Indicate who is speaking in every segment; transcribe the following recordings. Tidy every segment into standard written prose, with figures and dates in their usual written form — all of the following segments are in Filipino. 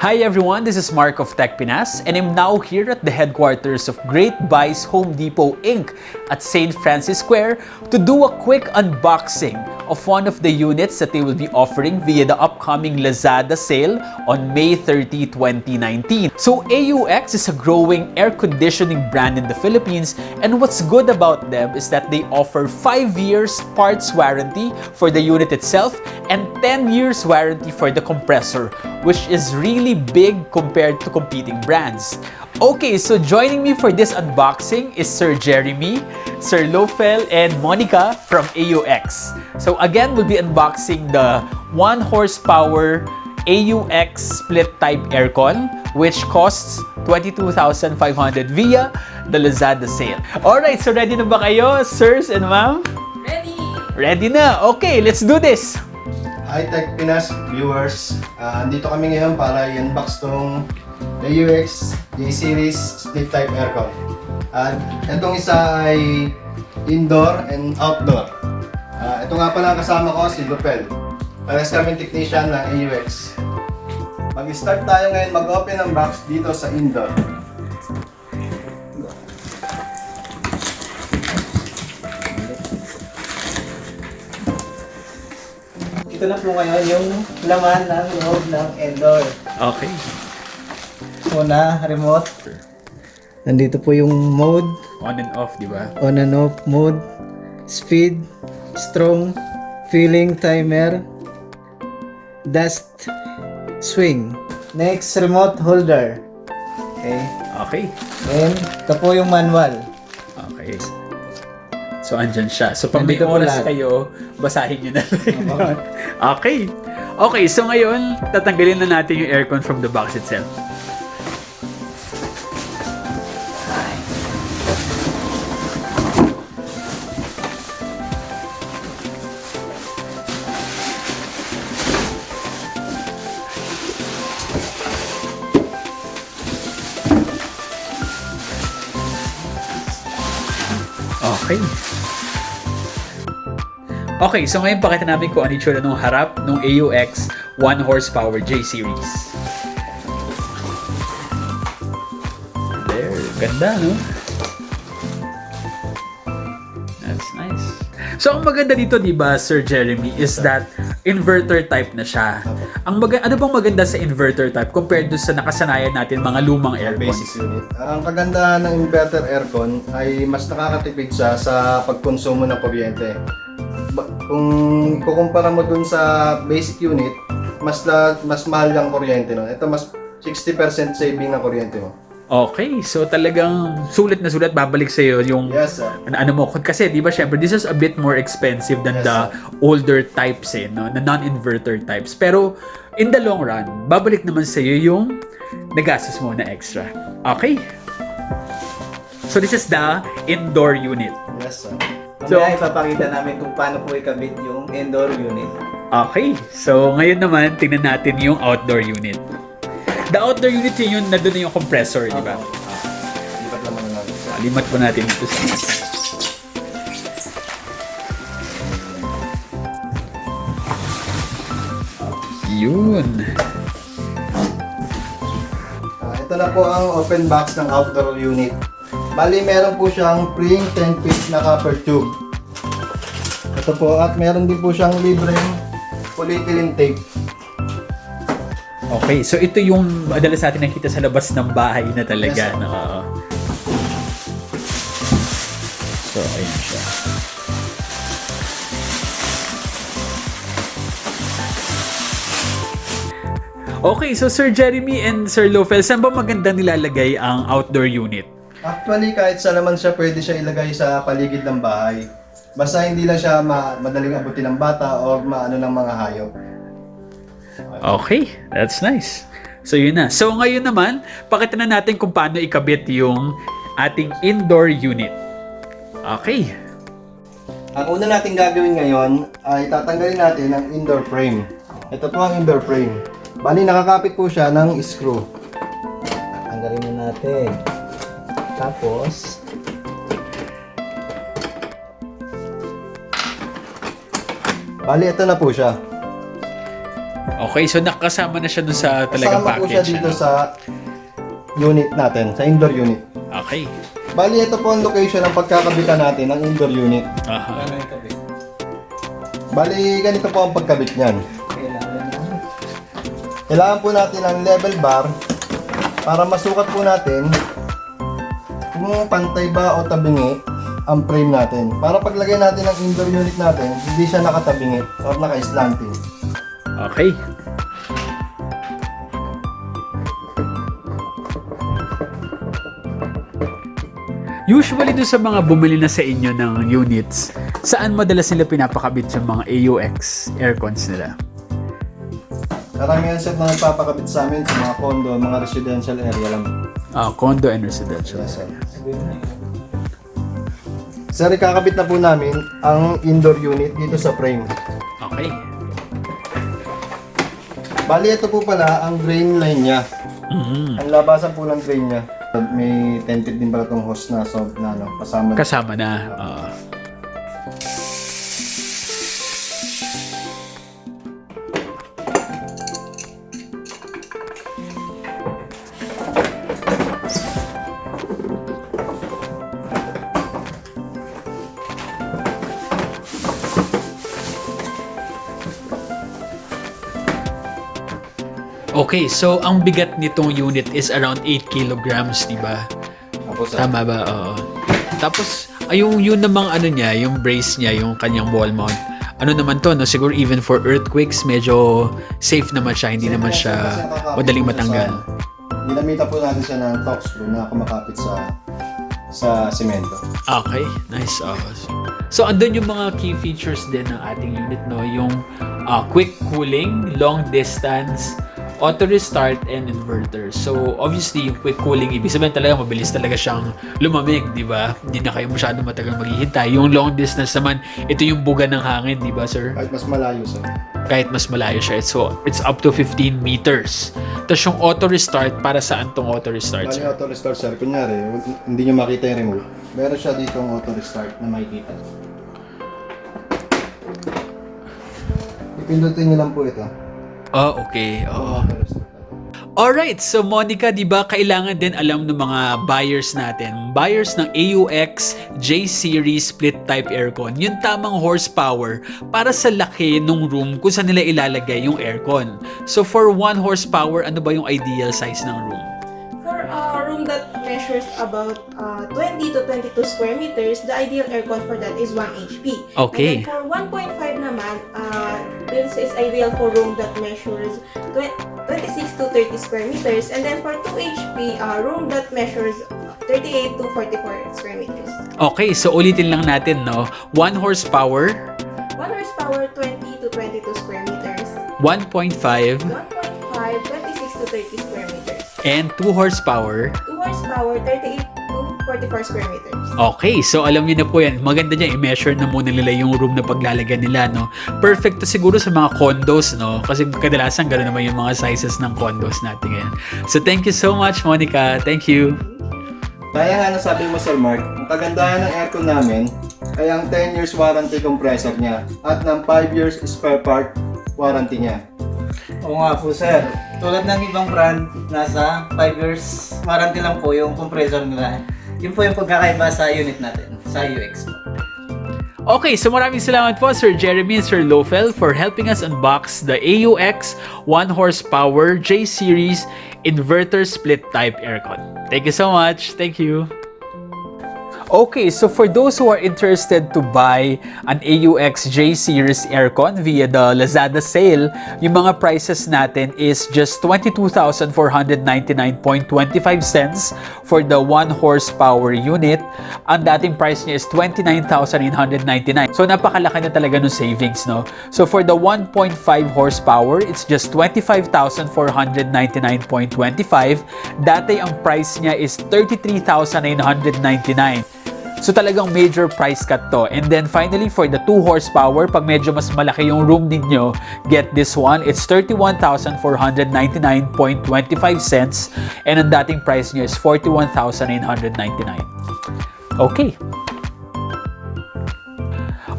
Speaker 1: Hi everyone, this is Mark of Tech Pinas and I'm now here at the headquarters of Great Buys Home Depot Inc. at St. Francis Square to do a quick unboxing of one of the units that they will be offering via the upcoming Lazada sale on May 30, 2019. So AUX is a growing air conditioning brand in the Philippines, and what's good about them is that they offer 5 years parts warranty for the unit itself and 10 years warranty for the compressor, which is really big compared to competing brands. Okay, so joining me for this unboxing is Sir Jeremy, Sir Lofel, and Monica from AUX. So again, we'll be unboxing the 1 horsepower AUX split type aircon, which costs 22,500 via the Lazada sale. Alright, so ready na ba kayo, sirs and ma'am?
Speaker 2: Ready!
Speaker 1: Ready na! Okay, let's do this!
Speaker 3: Hi Tech Pinas viewers, andito kami ngayon para i-unbox tong AUX J-Series Split Type Aircon. At itong isa ay indoor and outdoor. Ito nga pala kasama ko si Lupel. Parehas kaming technician ng AUX. Mag-start tayo ngayon mag-open ng box dito sa indoor. Ito na po ngayon yung laman ng loob ng indoor.
Speaker 1: Okay.
Speaker 3: Una, remote. Nandito po yung mode,
Speaker 1: On and off, di ba?
Speaker 3: on and off mode, speed, strong, feeling timer, dust, swing. Next, remote holder. Okay.
Speaker 1: Okay.
Speaker 3: And ito po yung manual.
Speaker 1: Okay. So, andyan siya. So, pag may
Speaker 3: Nandito po
Speaker 1: oras
Speaker 3: lahat.
Speaker 1: kayo, basahin nyo na lang.
Speaker 3: Okay.
Speaker 1: Okay. Okay, so ngayon, tatanggalin na natin yung aircon from the box itself. Okay. Okay, so ngayon pakita namin kung ano yung tsura ng harap ng AUX 1 horsepower J-Series. There, ganda, no? That's nice. So, ang maganda dito, di ba, Sir Jeremy, is that inverter type na siya. Ano bang maganda sa inverter type compared to sa nakasanayan natin mga lumang aircons?
Speaker 3: Basic unit. Ang kagandahan ng inverter aircon ay mas nakakatipid siya sa pagkonsumo ng kuryente. Kung kukumpara mo dun sa basic unit, mas mahal yung kuryente nun. Ito mas 60% saving ng kuryente mo.
Speaker 1: Okay, so talagang sulit na sulit babalik sa iyo yung
Speaker 3: Yes, sir.
Speaker 1: ano mo kasi 'di ba syempre this is a bit more expensive than
Speaker 3: Yes,
Speaker 1: the older types no, na non-inverter types. Pero in the long run, babalik naman sa iyo yung nagastos mo na extra. Okay? So this is the indoor unit.
Speaker 3: Yes, sir.
Speaker 1: So-
Speaker 4: Mamaya ipapakita namin kung paano po ikabit yung indoor unit.
Speaker 1: Okay. So ngayon naman tingnan natin yung outdoor unit. The outdoor unit yun na doon yung compressor, di ba?
Speaker 3: Lipat naman natin.
Speaker 1: Limat po natin ito sa yun.
Speaker 3: Ito na po ang open box ng outdoor unit. Bali, meron po siyang spring 10 feet na copper tube. Ito po, at meron din po siyang libreng polyethylene tape.
Speaker 1: Okay, so ito yung madalas natin nakita sa labas ng bahay na talaga.
Speaker 3: Yes, sir.
Speaker 1: No? So, ayun siya. Okay, so Sir Jeremy and Sir Lofel, saan ba maganda nilalagay ang outdoor unit?
Speaker 3: Actually, kahit saan naman siya, pwede siya ilagay sa paligid ng bahay. Basta hindi lang siya madaling abutin ng bata o maano ng mga hayop.
Speaker 1: Okay, that's nice. So yun na. So ngayon naman, pakita na natin kung paano ikabit yung ating indoor unit. Okay.
Speaker 3: Ang una natin gagawin ngayon ay tatanggalin natin ang indoor frame. Ito po ang indoor frame. Bali, nakakapit po siya ng screw.
Speaker 4: Tanggalin na natin. Tapos,
Speaker 3: Bali, ito na po siya.
Speaker 1: Okay, so nakasama na siya dun sa talagang
Speaker 3: Kasama po
Speaker 1: package.
Speaker 3: siya dito
Speaker 1: ano?
Speaker 3: sa unit natin, sa indoor unit.
Speaker 1: Okay.
Speaker 3: Bali, ito po ang location ng pagkakabitan natin ng indoor unit.
Speaker 1: Aha.
Speaker 4: Paano ikabit?
Speaker 3: Bali, ganito po ang pagkabit niyan.
Speaker 4: Kailangan na.
Speaker 3: Kailangan po natin ng level bar para masukat po natin kung pantay ba o tabingi ang frame natin. Para paglagay natin ng indoor unit natin, hindi siya nakatabingi or naka-slanting.
Speaker 1: Okay. Usually doon sa mga bumili na sa inyo ng units, saan madalas nila pinapakabit yung mga AUX aircons nila?
Speaker 3: Karamihan set na nagpapakabit sa amin sa mga condo, mga residential area lang.
Speaker 1: Condo and residential.
Speaker 3: Yes, sir. Sir, ikakabit na po namin ang indoor unit dito sa frame.
Speaker 1: Okay.
Speaker 3: Bali, ito po pala ang drain line niya.
Speaker 1: Mhm.
Speaker 3: Ang labasan po ng drain niya. May tented din pala itong hose na soft na ano, kasama.
Speaker 1: Kasama na. Okay, so ang bigat nitong unit is around 8 kilograms, di ba?
Speaker 3: Apo, sir.
Speaker 1: Tama ba? Oo. Tapos, yung yun namang ano niya, yung brace niya, yung kanyang wall mount. Ano naman to, no? Siguro even for earthquakes, medyo safe naman siya. Hindi naman siya madaling matanggal.
Speaker 3: Ginamitan po natin siya ng torque screw na kumakapit sa semento.
Speaker 1: Okay, nice. So, andun yung mga key features din ng ating unit, no? Yung quick cooling, long distance, auto restart, and inverter. So, obviously, yung quick cooling, ibig sabihin talaga, mabilis talaga siyang lumamig, di ba? Hindi na kayo masyadong matagal maghihintay. Yung long distance naman, ito yung buga ng hangin, di ba, sir?
Speaker 3: Kahit mas malayo, sir.
Speaker 1: Kahit mas malayo siya. So, it's up to 15 meters. Tapos yung auto restart, para saan tong auto restart,
Speaker 3: Bali,
Speaker 1: sir?
Speaker 3: auto restart, sir. Kunyari, hindi nyo makita yung remote. Meron siya dito ang auto restart na makikita. Ipindutin nyo lang po ito.
Speaker 1: Oh, okay. Oo.
Speaker 3: Auto restart.
Speaker 1: Alright, so Monica, di ba kailangan din alam ng mga buyers natin, buyers ng AUX J-Series split type aircon, yung tamang horsepower para sa laki ng room kung saan nila ilalagay yung aircon. So for 1 horsepower, ano ba yung ideal size ng room?
Speaker 2: For a room that measures about 20 to 22 square meters, the ideal aircon for that is 1 HP.
Speaker 1: Okay.
Speaker 2: And then for 1.5 naman, this is ideal for room that measures 26 to 30 square meters. And then for 2 HP, room that measures 38 to 44 square meters.
Speaker 1: Okay, so ulitin lang natin, no? 1 horsepower,
Speaker 2: 1 horsepower, 20 to 22 square meters.
Speaker 1: 1.5,
Speaker 2: 1.5, 26 to 30 square meters.
Speaker 1: and 2 horsepower.
Speaker 2: 2 horsepower, 38 to 44 square meters.
Speaker 1: Okay, so alam niyo na po yan. Maganda niya i-measure na muna nila yung room na paglalagyan nila, no? Perfect to siguro sa mga condos, no? Kasi kadalasan gano'n naman yung mga sizes ng condos natin ngayon. So thank you so much, Monica. Thank you.
Speaker 3: Kaya nga nasabi mo, Sir Mark, ang kagandahan ng aircon namin ay ang 10 years warranty compressor niya at ng 5 years spare part warranty niya.
Speaker 4: Oo nga po, sir. Tulad ng ibang brand, nasa 5 years warranty lang po yung compressor nila. Yun po yung pagkakaiba sa unit natin, sa UX po.
Speaker 1: Okay, so maraming salamat po Sir Jeremy and Sir Lofel for helping us unbox the AUX 1 horsepower J-Series inverter split type aircon. Thank you so much. Thank you. Okay, so for those who are interested to buy an AUX J-Series aircon via the Lazada sale, yung mga prices natin is just 22,499.25 cents for the 1 horsepower unit. Ang dating price niya is 29,999. So napakalaki na talaga ng savings, no? So for the 1.5 horsepower, it's just 25,499.25. Dati ang price niya is 33,999. So talagang major price cut to. And then finally, for the 2 horsepower, pag medyo mas malaki yung room ninyo, get this one. It's 31,499.25 cents. And ang dating price niya is 41,999. Okay.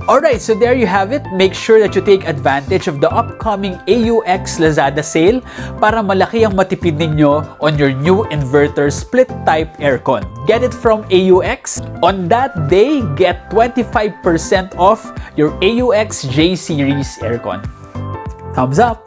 Speaker 1: Alright, so there you have it. Make sure that you take advantage of the upcoming AUX Lazada sale para malaki ang matipid ninyo on your new inverter split type aircon. Get it from AUX. On that day, get 25% off your AUX J Series aircon. Thumbs up!